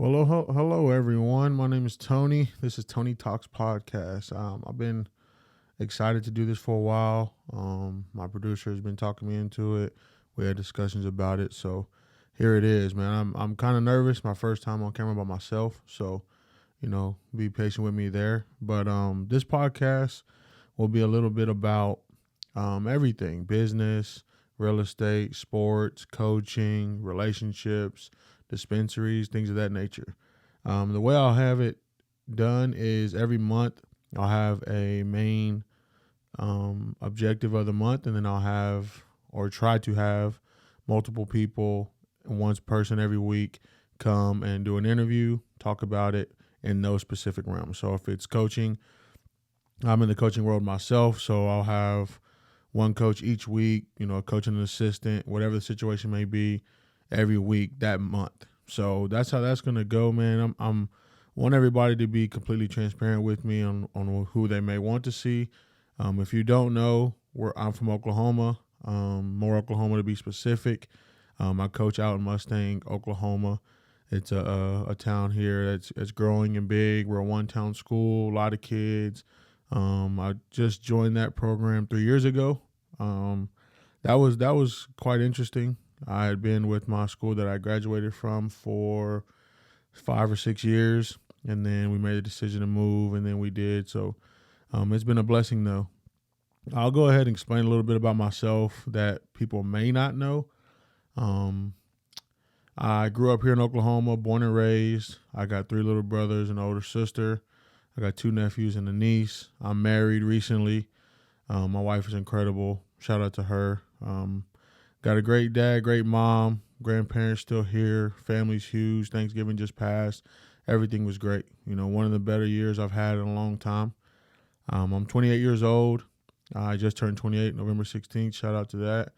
Well, hello everyone. My name is Tony. This is Tony Talks Podcast. I've been excited to do this for a while. My producer has been talking me into it. We had discussions about it, so here it is, man. I'm kind of nervous. My first time on camera by myself, so be patient with me there. But this podcast will be a little bit about everything: business, real estate, sports, coaching, relationships, dispensaries, things of that nature. The way I'll have it done is every month I'll have a main objective of the month, and then I'll have or try to have multiple people, one person every week, come and do an interview, talk about it in those specific realms. So if it's coaching, I'm in the coaching world myself, so I'll have one coach each week, a coach and an assistant, whatever the situation may be, every week that month. So that's how that's gonna go, man. I'm want everybody to be completely transparent with me on who they may want to see. If you don't know, I'm from Oklahoma, more Oklahoma to be specific. I coach out in Mustang, Oklahoma. It's a town here that's growing and big. We're a one-town school, a lot of kids. I just joined that program 3 years ago. That was quite interesting. I had been with my school that I graduated from for 5 or 6 years, and then we made a decision to move, and then we did. So it's been a blessing, though. I'll go ahead and explain a little bit about myself that people may not know. Um, I grew up here in Oklahoma, born and raised. I got three little brothers and an older sister. I got two nephews and a niece. I'm married recently. My wife is incredible. Shout out to her. Got a great dad, great mom, grandparents still here. Family's huge. Thanksgiving just passed. Everything was great. One of the better years I've had in a long time. I'm 28 years old. I just turned 28 November 16th. Shout out to that.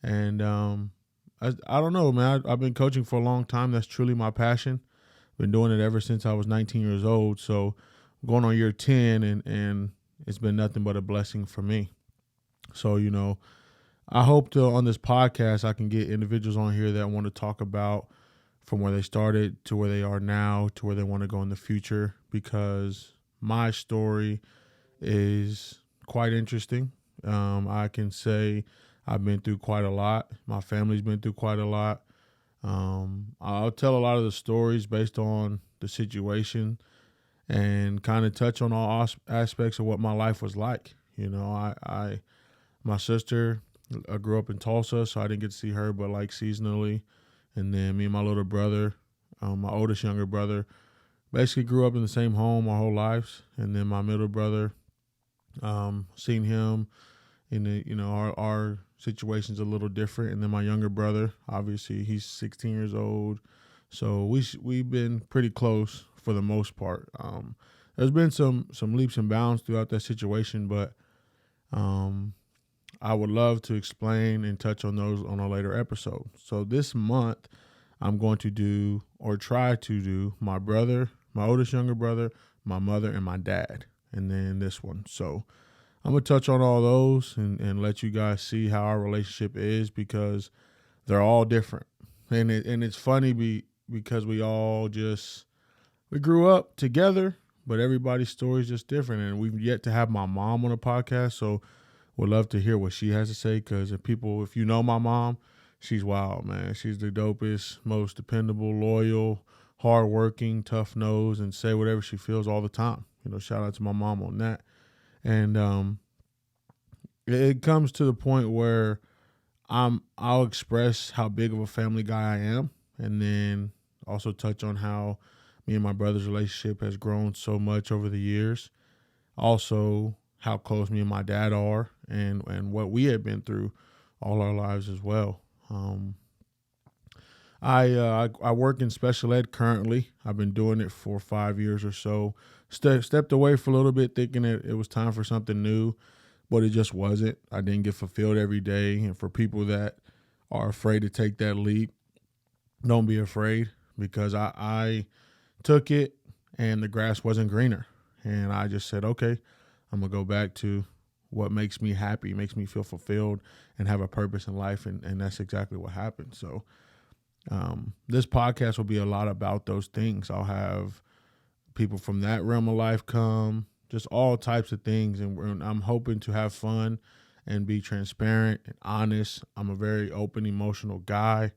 And I don't know, man. I've been coaching for a long time. That's truly my passion. Been doing it ever since I was 19 years old. So going on year 10, and it's been nothing but a blessing for me. So, I hope on this podcast I can get individuals on here that want to talk about from where they started to where they are now to where they want to go in the future, because my story is quite interesting. I can say I've been through quite a lot. My family's been through quite a lot. I'll tell a lot of the stories based on the situation and kind of touch on all aspects of what my life was like. My sister, I grew up in Tulsa, so I didn't get to see her, but like seasonally. And then me and my little brother, my oldest younger brother, basically grew up in the same home our whole lives. And then my middle brother, seen him in our situation's a little different. And then my younger brother, obviously he's 16 years old. So we've been pretty close for the most part. There's been some leaps and bounds throughout that situation, but I would love to explain and touch on those on a later episode. So this month, I'm going to do or try to do my brother, my oldest younger brother, my mother, and my dad, and then this one. So I'm going to touch on all those and let you guys see how our relationship is, because they're all different. And it's funny because we grew up together, but everybody's story is just different. And we've yet to have my mom on a podcast, so would love to hear what she has to say, because if you know my mom, she's wild, man. She's the dopest, most dependable, loyal, hardworking, tough nose, and say whatever she feels all the time. Shout out to my mom on that. And it comes to the point where I'll express how big of a family guy I am, and then also touch on how me and my brother's relationship has grown so much over the years. Also, how close me and my dad are, and what we have been through all our lives as well. I work in special ed currently. I've been doing it for 5 years or so. Stepped away for a little bit, thinking it was time for something new, but it just wasn't. I didn't get fulfilled every day. And for people that are afraid to take that leap, don't be afraid, because I took it and the grass wasn't greener. And I just said, okay, I'm going to go back to what makes me happy, makes me feel fulfilled and have a purpose in life. And that's exactly what happened. So This podcast will be a lot about those things. I'll have people from that realm of life come, just all types of things. And I'm hoping to have fun and be transparent and honest. I'm a very open, emotional guy.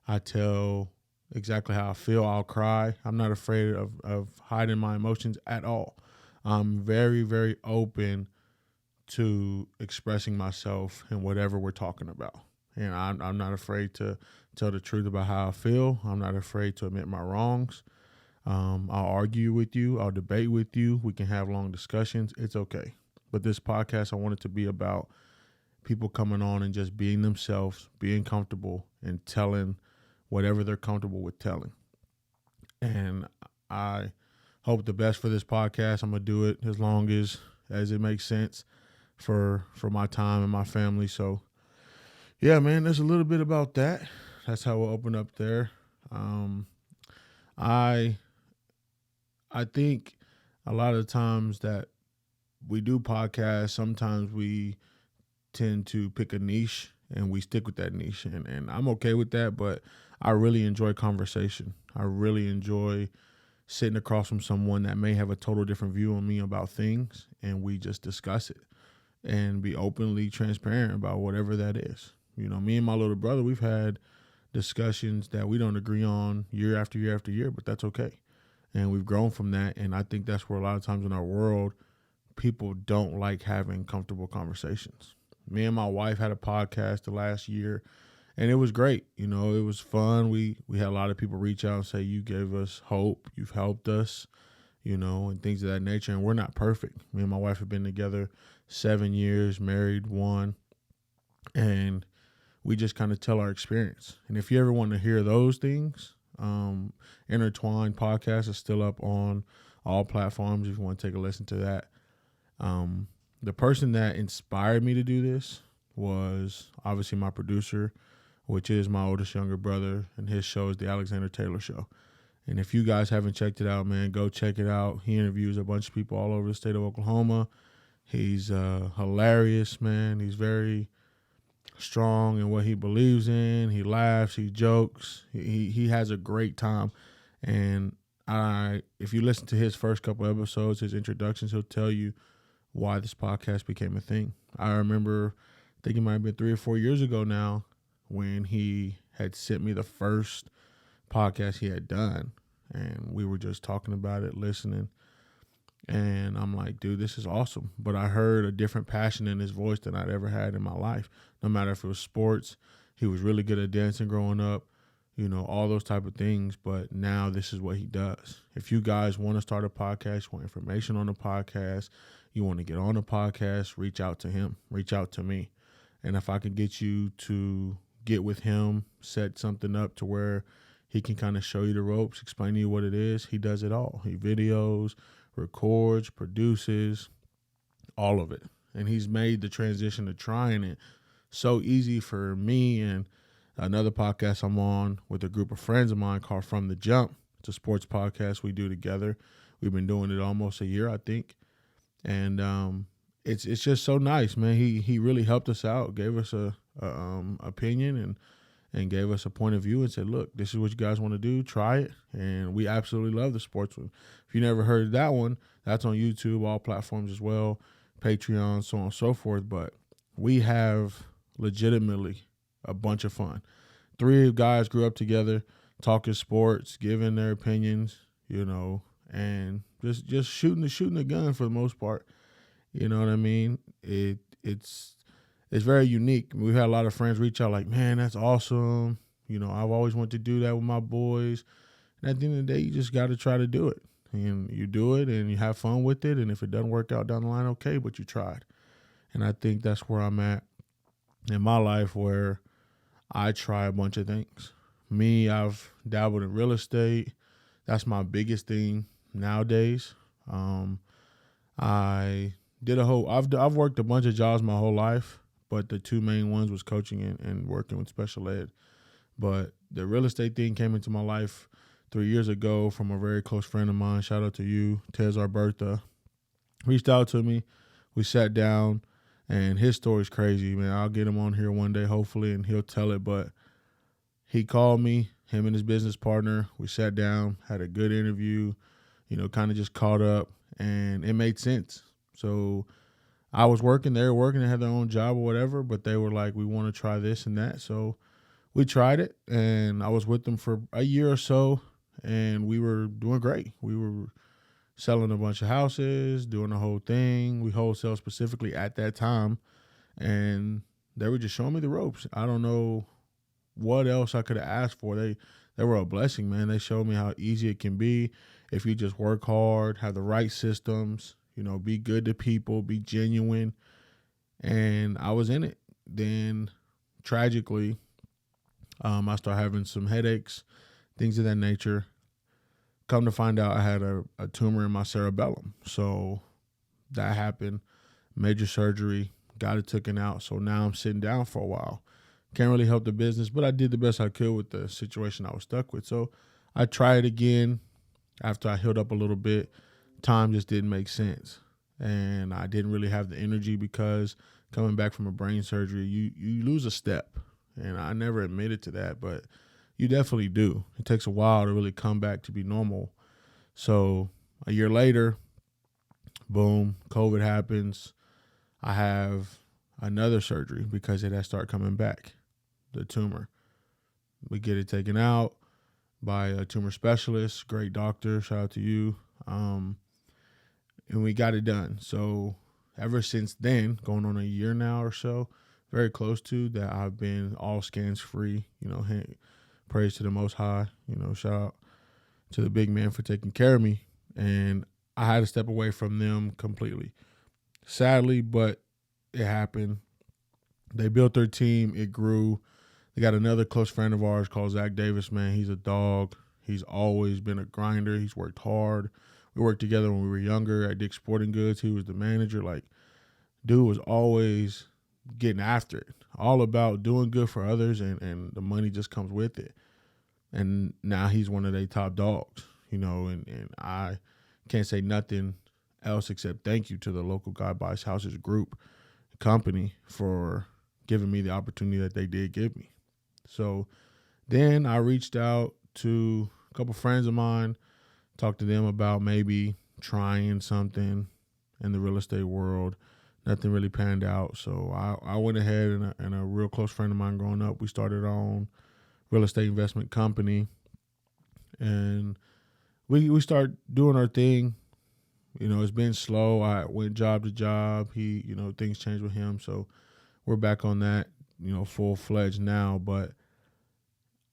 I tell exactly how I feel. I'll cry. I'm not afraid of hiding my emotions at all. I'm very, very open to expressing myself in whatever we're talking about. And I'm not afraid to tell the truth about how I feel. I'm not afraid to admit my wrongs. I'll argue with you. I'll debate with you. We can have long discussions. It's okay. But this podcast, I want it to be about people coming on and just being themselves, being comfortable, and telling whatever they're comfortable with telling. And I hope the best for this podcast. I'm gonna do it as long as it makes sense for my time and my family. So yeah, man, there's a little bit about that. That's how we'll open up there. I I think a lot of the times that we do podcasts, sometimes we tend to pick a niche and we stick with that niche. And I'm okay with that, but I really enjoy conversation. I really enjoy sitting across from someone that may have a total different view on me about things, and we just discuss it and be openly transparent about whatever that is. You know, me and my little brother, we've had discussions that we don't agree on year after year after year, but that's okay. And we've grown from that. And I think that's where a lot of times in our world, people don't like having comfortable conversations. Me and my wife had a podcast the last year, and it was great. You know, it was fun. We had a lot of people reach out and say, you gave us hope, you've helped us, you know, and things of that nature. And we're not perfect. Me and my wife have been together 7 years, married 1, and we just kind of tell our experience. And if you ever want to hear those things, Intertwined podcast is still up on all platforms if you want to take a listen to that. The person that inspired me to do this was obviously my producer, which is my oldest younger brother, and his show is The Alexander Taylor Show. And if you guys haven't checked it out, man, go check it out. He interviews a bunch of people all over the state of Oklahoma. He's hilarious, man. He's very strong in what he believes in. He laughs, he jokes, he has a great time. And if you listen to his first couple episodes, his introductions, he'll tell you why this podcast became a thing. I remember, I think it might have been 3 or 4 years ago now, when he had sent me the first podcast he had done, and we were just talking about it, listening. And I'm like, dude, this is awesome. But I heard a different passion in his voice than I'd ever had in my life. No matter if it was sports, he was really good at dancing growing up, you know, all those type of things. But now this is what he does. If you guys want to start a podcast, want information on the podcast, you want to get on the podcast, reach out to him, reach out to me. And if I can get you to get with him, set something up to where he can kind of show you the ropes, explain to you what it is, he does it all. He videos, records, produces, all of it. And he's made the transition to trying it so easy for me. And another podcast I'm on with a group of friends of mine called From the Jump. It's a sports podcast we do together. We've been doing it almost a year, I think. And it's just so nice, man. He really helped us out, gave us a opinion and gave us a point of view and said, look, this is what you guys want to do. Try it. And we absolutely love the sports one. If you never heard that one, that's on YouTube, all platforms as well, Patreon, so on and so forth. But we have legitimately a bunch of fun. 3 guys grew up together, talking sports, giving their opinions, you know, and just shooting the gun for the most part. You know what I mean? It's very unique. We've had a lot of friends reach out like, man, that's awesome. You know, I've always wanted to do that with my boys. And at the end of the day, you just got to try to do it. And you do it and you have fun with it. And if it doesn't work out down the line, okay, but you tried. And I think that's where I'm at in my life, where I try a bunch of things. Me, I've dabbled in real estate. That's my biggest thing nowadays. I did I've worked a bunch of jobs my whole life, but the 2 main ones was coaching and working with special ed. But the real estate thing came into my life 3 years ago from a very close friend of mine. Shout out to you, Tez Arbertha. Reached out to me. We sat down, and his story's crazy, man. I'll get him on here one day, hopefully, and he'll tell it. But he called me. him and his business partner, we sat down, had a good interview, kind of just caught up, and it made sense. So I was working, they were working, they had their own job or whatever, but they were like, we want to try this and that. So we tried it, and I was with them for a year or so, and we were doing great. We were selling a bunch of houses, doing the whole thing. We wholesale specifically at that time, and they were just showing me the ropes. I don't know what else I could have asked for. They were a blessing, man. They showed me how easy it can be if you just work hard, have the right systems, be good to people, be genuine. And I was in it. Then tragically, I started having some headaches, things of that nature. Come to find out, I had a tumor in my cerebellum. So that happened, major surgery, got it taken out. So now I'm sitting down for a while. Can't really help the business, but I did the best I could with the situation I was stuck with. So I tried again after I healed up a little bit. Time just didn't make sense. And I didn't really have the energy because coming back from a brain surgery, you lose a step. And I never admitted to that, but you definitely do. It takes a while to really come back to be normal. So a year later, boom, COVID happens. I have another surgery because it has started coming back, the tumor. We get it taken out by a tumor specialist, great doctor, shout out to you. And we got it done. So ever since then, going on a year now or so, very close to that, I've been all scans free, praise to the Most High, shout out to the big man for taking care of me. And I had to step away from them completely. Sadly, but it happened. They built their team. It grew. They got another close friend of ours called Zach Davis, man. He's a dog. He's always been a grinder. He's worked hard. We worked together when we were younger at Dick's Sporting Goods. He was the manager. Like, dude was always getting after it. All about doing good for others, and the money just comes with it. And now he's one of their top dogs, and I can't say nothing else except thank you to the local God Buys Houses group company for giving me the opportunity that they did give me. So then I reached out to a couple friends of mine, talked to them about maybe trying something in the real estate world. Nothing really panned out. So I went ahead, and a real close friend of mine growing up, we started our own real estate investment company. And we started doing our thing. It's been slow. I went job to job. He, things changed with him. So we're back on that, full-fledged now. But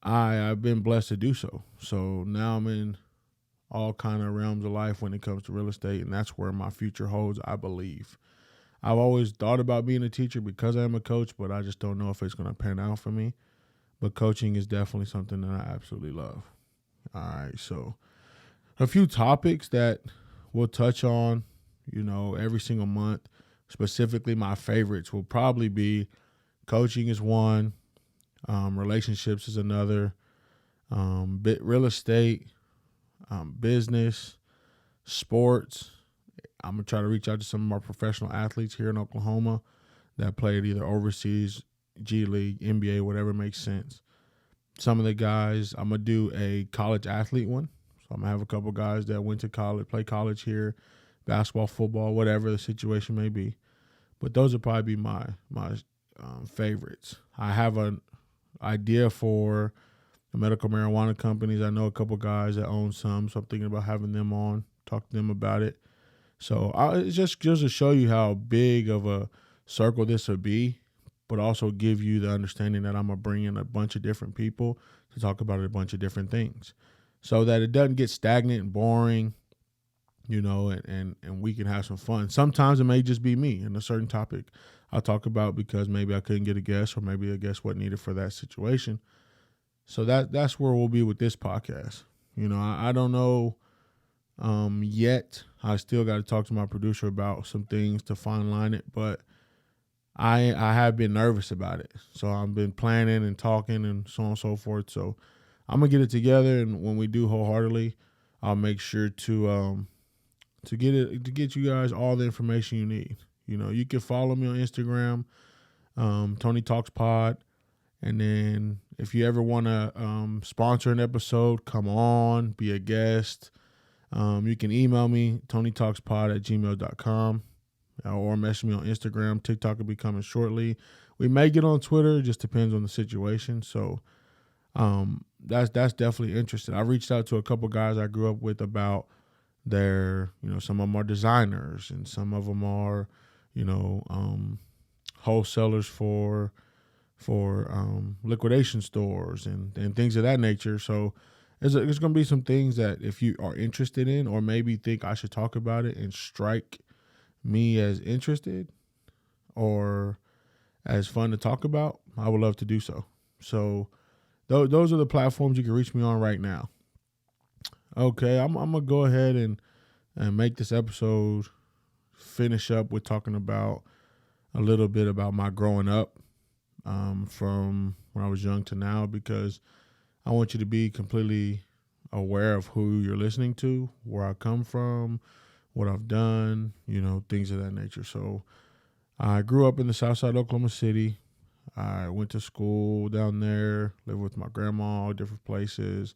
I've been blessed to do so. So now I'm in all kind of realms of life when it comes to real estate, and that's where my future holds, I believe. I've always thought about being a teacher because I am a coach, but I just don't know if it's going to pan out for me. But coaching is definitely something that I absolutely love. All right, so a few topics that we'll touch on, every single month. Specifically, my favorites will probably be coaching is one, relationships is another, real estate, business, sports. I'm going to try to reach out to some of our professional athletes here in Oklahoma that played either overseas, G League, NBA, whatever makes sense. Some of the guys, I'm going to do a college athlete one. So I'm going to have a couple guys that went to college, play college here, basketball, football, whatever the situation may be. But those would probably be my favorites. I have an idea for the medical marijuana companies. I know a couple guys that own some, so I'm thinking about having them on, talk to them about it. So it's just to show you how big of a circle this would be, but also give you the understanding that I'm going to bring in a bunch of different people to talk about a bunch of different things so that it doesn't get stagnant and boring, and we can have some fun. Sometimes it may just be me and a certain topic I'll talk about because maybe I couldn't get a guest or maybe a guest wasn't needed for that situation. So that's where we'll be with this podcast. I don't know yet. I still got to talk to my producer about some things to fine line it, but I have been nervous about it. So I've been planning and talking and so on and so forth. So I'm gonna get it together, and when we do wholeheartedly, I'll make sure to get you guys all the information you need. You can follow me on Instagram, Tony Talks Pod, And then if you ever want to sponsor an episode, come on, be a guest. You can email me, tonytalkspod@gmail.com, or message me on Instagram. TikTok will be coming shortly. We may get on Twitter, just depends on the situation. So that's definitely interesting. I reached out to a couple guys I grew up with about their, some of them are designers and some of them are, wholesalers for liquidation stores and things of that nature. So there's going to be some things that if you are interested in, or maybe think I should talk about it and strike me as interested or as fun to talk about, I would love to do so. So those are the platforms you can reach me on right now. Okay, I'm going to go ahead and make this episode finish up with talking about a little bit about my growing up from when I was young to now, because I want you to be completely aware of who you're listening to, where I come from, what I've done, things of that nature. So I grew up in the south side of Oklahoma City. I went to school down there, lived with my grandma, different places.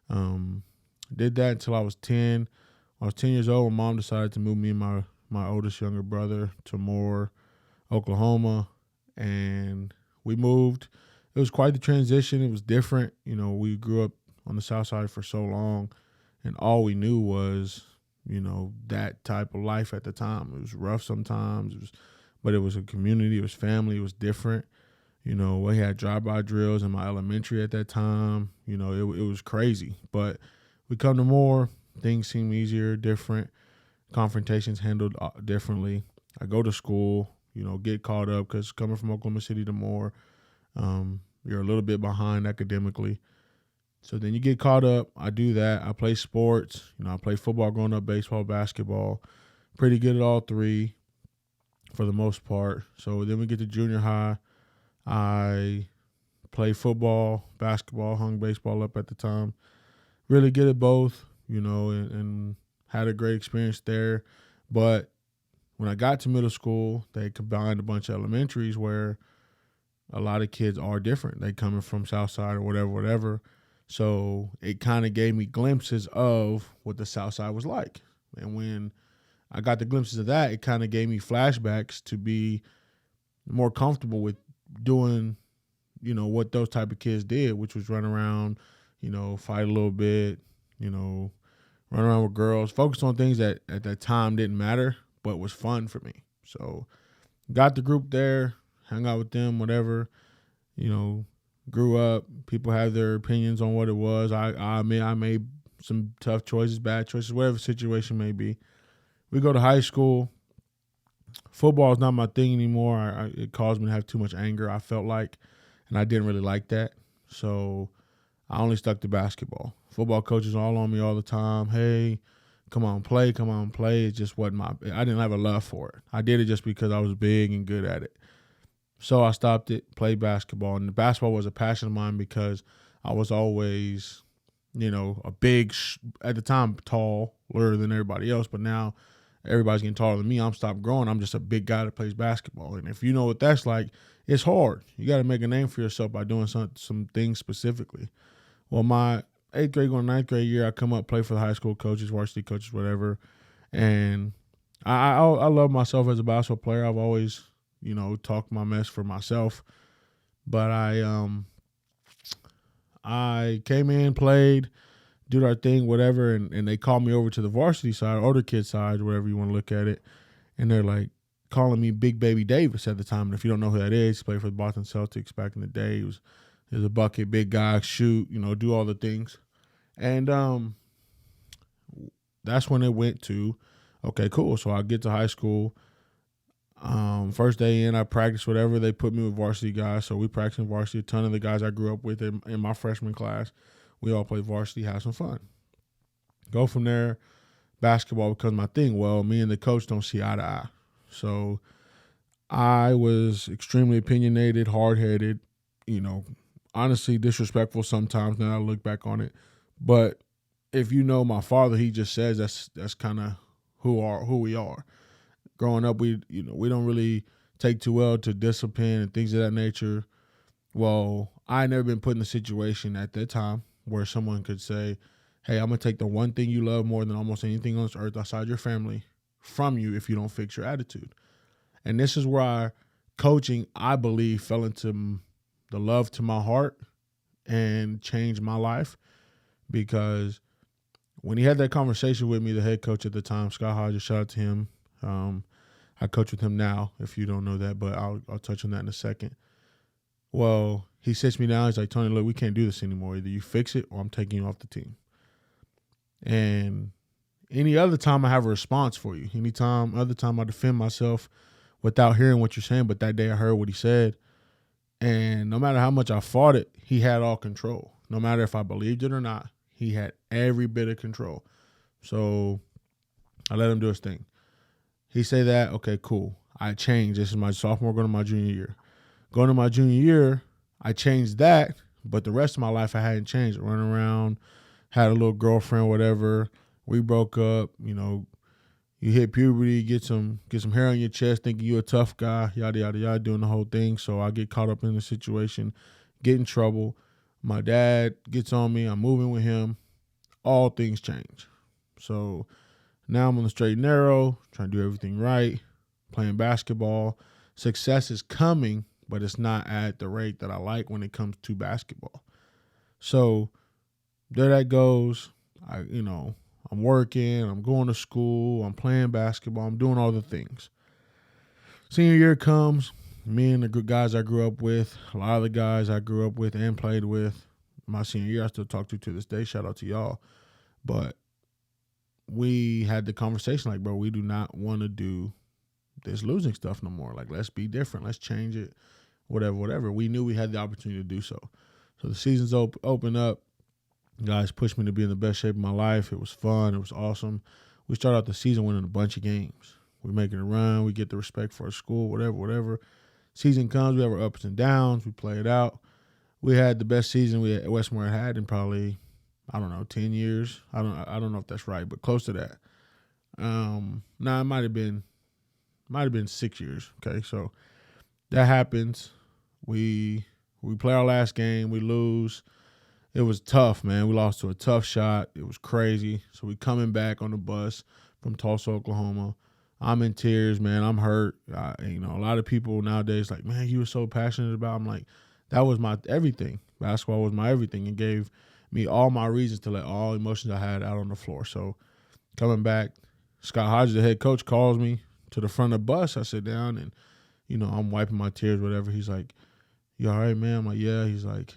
Did that until I was 10. When I was 10 years old, my mom decided to move me and my oldest younger brother to Moore, Oklahoma, and we moved. It was quite the transition. It was different. We grew up on the south side for so long, and all we knew was, that type of life at the time. It was rough sometimes, but it was a community. It was family. It was different. We had drive-by drills in my elementary at that time. It was crazy. But we come to Moore, things seem easier, different. Confrontations handled differently. I go to school, get caught up, because coming from Oklahoma City to Moore, you're a little bit behind academically. So then you get caught up. I do that. I play sports. I play football growing up, baseball, basketball. Pretty good at all three for the most part. So then we get to junior high. I play football, basketball, hung baseball up at the time. Really good at both, and had a great experience there. But when I got to middle school, they combined a bunch of elementaries where a lot of kids are different. They coming from South Side or whatever. So it kind of gave me glimpses of what the South Side was like. And when I got the glimpses of that, it kind of gave me flashbacks to be more comfortable with doing, what those type of kids did, which was run around, fight a little bit, run around with girls, focus on things that at that time didn't matter, but was fun for me. So got the group there, hung out with them, whatever, grew up. People have their opinions on what it was. I admit I made some tough choices, bad choices, whatever the situation may be. We go to high school. Football is not my thing anymore. It caused me to have too much anger, I felt like, and I didn't really like that. So I only stuck to basketball. Football coaches all on me all the time. Hey, come on, play. It just wasn't I didn't have a love for it. I did it just because I was big and good at it. So I stopped it, played basketball. And basketball was a passion of mine because I was always, a big, at the time, taller than everybody else. But now everybody's getting taller than me. I'm stopped growing. I'm just a big guy that plays basketball. And if you know what that's like, it's hard. You got to make a name for yourself by doing some things specifically. Well, my 8th grade going to 9th grade year, I come up, play for the high school coaches, varsity coaches, whatever. And I love myself as a basketball player. I've always, talked my mess for myself. But I came in, played, did our thing, whatever, and they called me over to the varsity side, older kid side, whatever you want to look at it. And they're like calling me Big Baby Davis at the time. And if you don't know who that is, he played for the Boston Celtics back in the day. He was a bucket, big guy, shoot, do all the things. And that's when it went to, okay, cool. So I get to high school. First day in, I practice whatever. They put me with varsity guys. So we practiced in varsity. A ton of the guys I grew up with in my freshman class, we all play varsity, have some fun. Go from there, basketball becomes my thing. Well, me and the coach don't see eye to eye. So I was extremely opinionated, hard-headed, honestly disrespectful sometimes now I look back on it. But if you know my father, he just says that's kind of who we are. Growing up, we don't really take too well to discipline and things of that nature. Well, I had never been put in a situation at that time where someone could say, hey, I'm going to take the one thing you love more than almost anything on this earth outside your family from you if you don't fix your attitude. And this is where coaching, I believe, fell into the love to my heart and changed my life, because when he had that conversation with me, the head coach at the time, Scott Hodges, shout out to him. I coach with him now, if you don't know that, but I'll touch on that in a second. Well, he sits me down. He's like, Tony, look, we can't do this anymore. Either you fix it or I'm taking you off the team. And any other time I have a response for you. Other time I defend myself without hearing what you're saying. But that day I heard what he said. And no matter how much I fought it, he had all control. No matter if I believed it or not, he had every bit of control. So I let him do his thing. He say that, okay, cool. I changed. This is my sophomore going to my junior year. Going to my junior year, I changed that, but the rest of my life I hadn't changed. Running around, had a little girlfriend, whatever. We broke up. You know, you hit puberty, get some hair on your chest, thinking you're a tough guy, yada, yada, yada, doing the whole thing. So I get caught up in the situation, get in trouble. My dad gets on me. I'm moving with him. All things change. So now I'm on the straight and narrow, trying to do everything right, playing basketball. Success is coming, but it's not at the rate that I like when it comes to basketball. So there that goes. I'm working, I'm going to school, I'm playing basketball, I'm doing all the things. Senior year comes, me and the good guys I grew up with, a lot of the guys I grew up with and played with, my senior year I still talk to this day, shout out to y'all. But we had the conversation like, bro, we do not want to do this losing stuff no more. Like, let's be different. Let's change it, whatever. We knew we had the opportunity to do so. So the season's open up. Guys pushed me to be in the best shape of my life. It was fun. It was awesome. We started out the season winning a bunch of games. We're making a run. We get the respect for our school, whatever. Season comes, we have our ups and downs. We play it out. We had the best season Westmore had in probably, 10 years. I don't know if that's right, but close to that. It might have been 6 years. Okay, so that happens. We play our last game. We lose. It was tough, man. We lost to a tough shot. It was crazy. So we coming back on the bus from Tulsa, Oklahoma. I'm in tears, man. I'm hurt. A lot of people nowadays like, man, you were so passionate about. I'm like, that was my everything. Basketball was my everything. It gave me all my reasons to let all emotions I had out on the floor. So coming back, Scott Hodges, the head coach, calls me to the front of the bus. I sit down and, I'm wiping my tears, whatever. He's like, you all right, man? I'm like, yeah. He's like,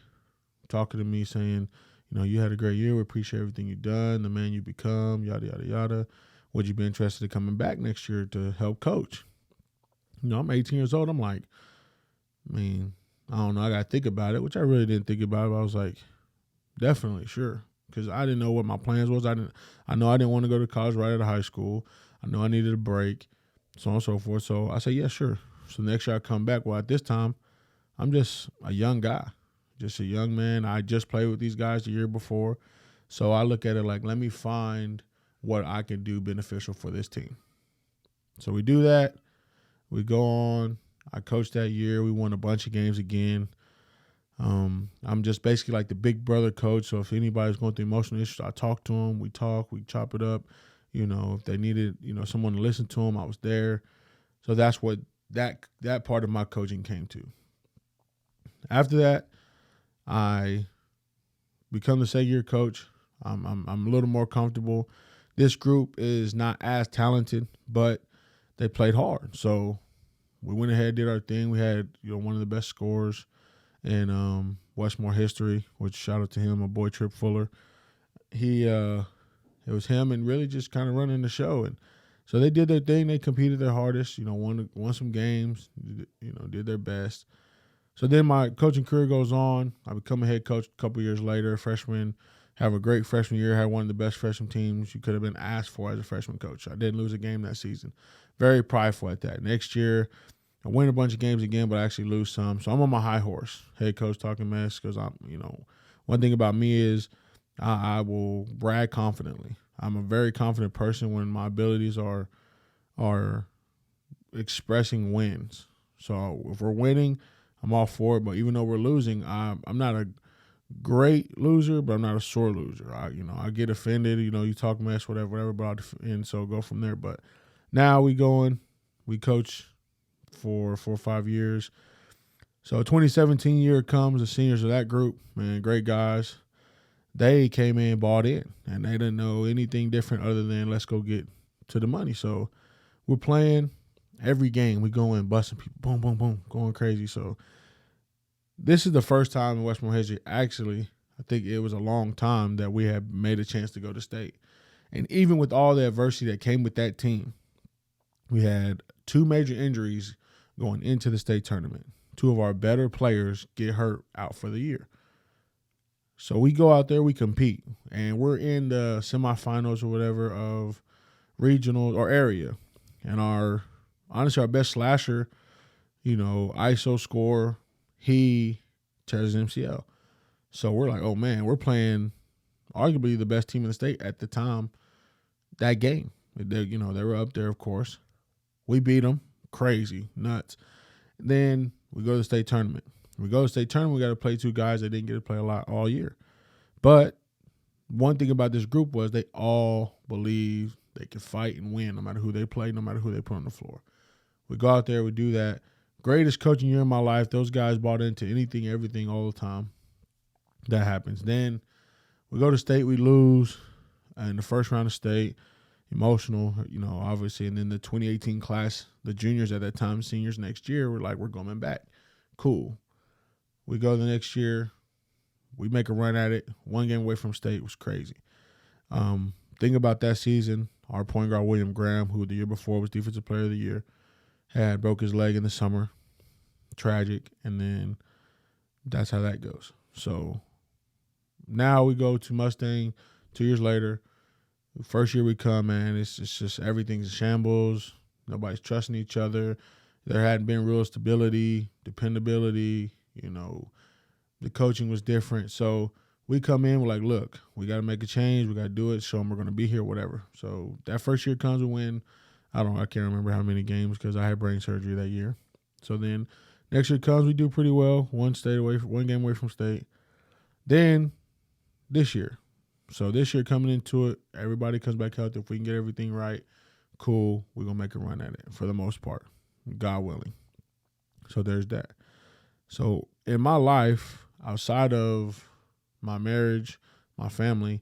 talking to me saying, you had a great year. We appreciate everything you've done, the man you become, yada, yada, yada. Would you be interested in coming back next year to help coach? I'm 18 years old. I'm like, I don't know. I got to think about it, which I really didn't think about it. But I was like, definitely, sure. Because I didn't know what my plans was. I know I didn't want to go to college right out of high school. I know I needed a break, so on and so forth. So I said, yeah, sure. So next year I come back. Well, at this time, I'm just a young guy. Just a young man. I just played with these guys the year before. So I look at it like, let me find what I can do beneficial for this team. So we do that. We go on. I coached that year. We won a bunch of games again. I'm just basically like the big brother coach. So if anybody's going through emotional issues, I talk to them. We talk. We chop it up. If they needed, someone to listen to them, I was there. So that's what that part of my coaching came to. After that, I become the second year coach. I'm a little more comfortable. This group is not as talented, but they played hard. So we went ahead, did our thing. We had one of the best scorers in Westmore history, which shout out to him, my boy Trip Fuller. It was him and really just kind of running the show. And so they did their thing. They competed their hardest. Won some games. Did their best. So then my coaching career goes on. I become a head coach a couple years later. Freshman, have a great freshman year. Had one of the best freshman teams you could have been asked for as a freshman coach. I didn't lose a game that season. Very prideful at that. Next year, I win a bunch of games again, but I actually lose some. So I'm on my high horse. Head coach talking mess because one thing about me is I will brag confidently. I'm a very confident person when my abilities are expressing wins. So if we're winning, I'm all for it. But even though we're losing, I'm not a great loser, but I'm not a sore loser. I get offended. You talk mess, whatever. But and so go from there. But now we coach for 4 or 5 years. So 2017 year comes, the seniors of that group, man, great guys. They came in, bought in, and they didn't know anything different other than let's go get to the money. So we're playing every game. We go in, busting people, boom, boom, boom, going crazy. So this is the first time in Westmoreland history, actually, I think it was a long time that we had made a chance to go to state. And even with all the adversity that came with that team, we had 2 major injuries going into the state tournament. 2 of our better players get hurt out for the year. So we go out there, we compete, and we're in the semifinals or whatever of regional or area. And our best slasher, ISO score, he tears his MCL. So we're like, oh man, we're playing arguably the best team in the state at the time. That game, they were up there, of course. We beat them, crazy, nuts. Then we go to the state tournament. We got to play 2 guys that didn't get to play a lot all year. But one thing about this group was they all believed they could fight and win no matter who they play, no matter who they put on the floor. We go out there, we do that. Greatest coaching year in my life. Those guys bought into anything, everything, all the time. That happens. Then we go to state, we lose in the first round of state. Emotional, obviously. And then the 2018 class, the juniors at that time, seniors next year, we're like, we're going back. Cool. We go the next year. We make a run at it. 1 game away from state was crazy. Thing about that season, our point guard, William Graham, who the year before was Defensive Player of the Year, broke his leg in the summer. Tragic. And then that's how that goes. So now we go to Mustang 2 years later. First year we come, man, it's just everything's in shambles. Nobody's trusting each other. There hadn't been real stability, dependability. The coaching was different. So we come in, we're like, look, we got to make a change. We got to do it. Show them we're going to be here, whatever. So that first year comes, we win. I can't remember how many games because I had brain surgery that year. So then next year comes, we do pretty well. 1 game away from state. Then this year. So this year coming into it, everybody comes back healthy. If we can get everything right, cool. We're going to make a run at it for the most part, God willing. So there's that. So in my life, outside of my marriage, my family,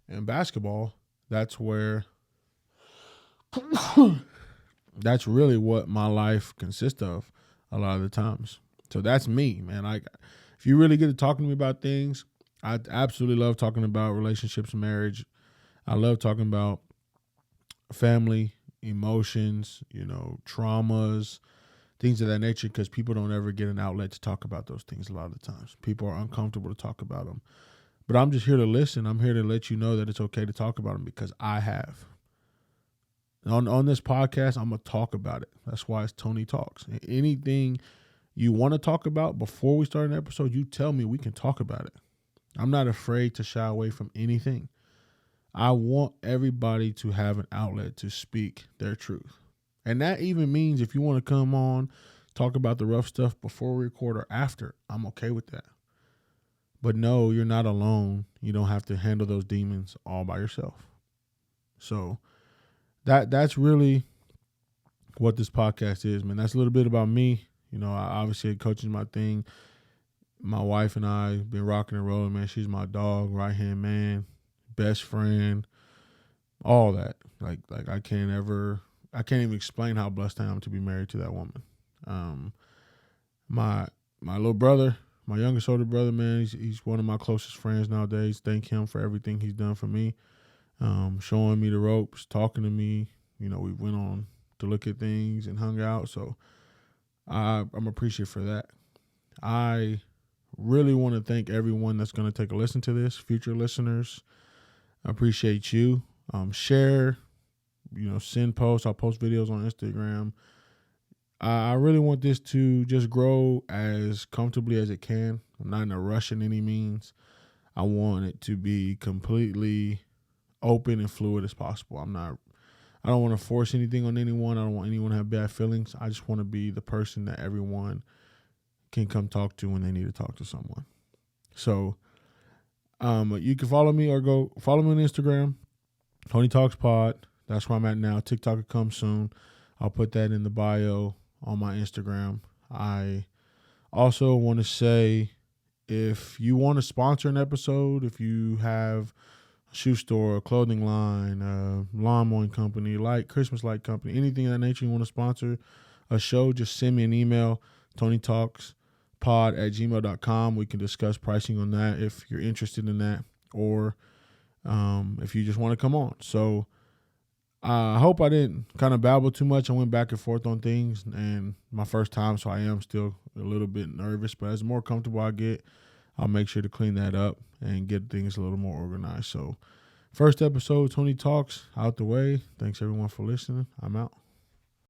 and basketball, that's really what my life consists of a lot of the times. So that's me, man. If you really get to talking to me about things, I absolutely love talking about relationships and marriage. I love talking about family, emotions, traumas, things of that nature, because people don't ever get an outlet to talk about those things a lot of the times. People are uncomfortable to talk about them. But I'm just here to listen. I'm here to let you know that it's okay to talk about them because I have. On this podcast, I'm going to talk about it. That's why it's Tony Talks. Anything you want to talk about before we start an episode, you tell me, we can talk about it. I'm not afraid to shy away from anything. I want everybody to have an outlet to speak their truth. And that even means if you want to come on, talk about the rough stuff before we record or after, I'm okay with that. But no, you're not alone. You don't have to handle those demons all by yourself. So that's really what this podcast is, man. That's a little bit about me. I obviously coaching my thing. My wife and I been rocking and rolling, man. She's my dog, right-hand man, best friend, all that. Like I can't even explain how blessed I am to be married to that woman. My little brother, my youngest older brother, man, he's one of my closest friends nowadays. Thank him for everything he's done for me, showing me the ropes, talking to me. We went on to look at things and hung out. So I'm appreciative for that. I really want to thank everyone that's going to take a listen to this, future listeners. I appreciate you. Share, send posts. I'll post videos on Instagram. I really want this to just grow as comfortably as it can. I'm not in a rush in any means. I want it to be completely open and fluid as possible. I don't want to force anything on anyone. I don't want anyone to have bad feelings. I just want to be the person that everyone can come talk to when they need to talk to someone. So you can follow me or go follow me on Instagram, Tony Talks Pod. That's where I'm at now. TikTok will come soon. I'll put that in the bio on my Instagram. I also want to say, if you want to sponsor an episode, if you have a shoe store, a clothing line, a lawn mowing company, Christmas light company, anything of that nature you want to sponsor a show, just send me an email, tonytalkspod@gmail.com. We can discuss pricing on that if you're interested in that, or if you just want to come on. So I hope I didn't kind of babble too much. I went back and forth on things, and my first time, so I am still a little bit nervous. But as more comfortable I get, I'll make sure to clean that up and get things a little more organized. So first episode, Tony Talks, out the way. Thanks, everyone, for listening. I'm out.